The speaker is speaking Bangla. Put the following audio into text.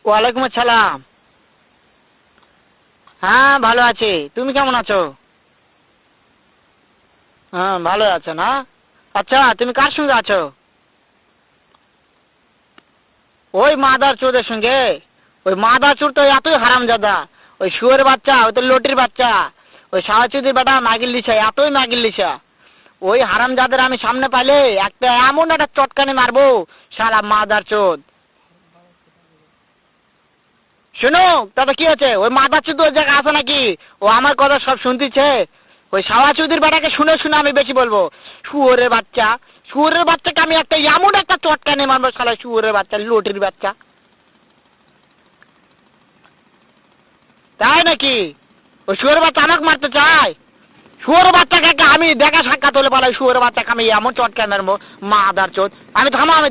ওয়ালাইকুম আসসালাম। হ্যাঁ ভালো আছি, তুমি কেমন আছো? হ্যাঁ ভালো আছো না? আচ্ছা তুমি কার সঙ্গে আছো? ওই মাদার চোদের সঙ্গে। ওই মাদার চোর তো এতই হারামজাদা। ওই শুয়োরের বাচ্চা, ওই তো লটির বাচ্চা। ওই শাহচুদির বেটা মাগিল লিসা, এতই মাগিল লিসা। ওই হারামজাদের আমি সামনে পাইলে একটা এমন একটা চটকানি মারবো, শালা মাদার চোদ। শোনো, তাতে কি আছে? ওই মাদার চোদ ওই জায়গায় আছে নাকি? ও আমার কথা সব শুনতেছে। ওই শাহচুদির বেটাকে শুনে শুনে আমি বেশি বলবো। শুয়োরের বাচ্চা, শুয়োরের বাচ্চাকে আমি একটা এমন একটা চটকানি মারবো, শালা শুয়োরের বাচ্চা, লটির বাচ্চা। তাই নাকি? ওই শুয়োরের বাচ্চা আমাকে মারতে চায়? শুয়োরের বাচ্চাকে আমি দেখা সাক্ষাৎ হলে পালাই, শুয়োরের বাচ্চাকে আমি এমন চটকানি মারবো, মাদার চোদ। আমি থামো, আমি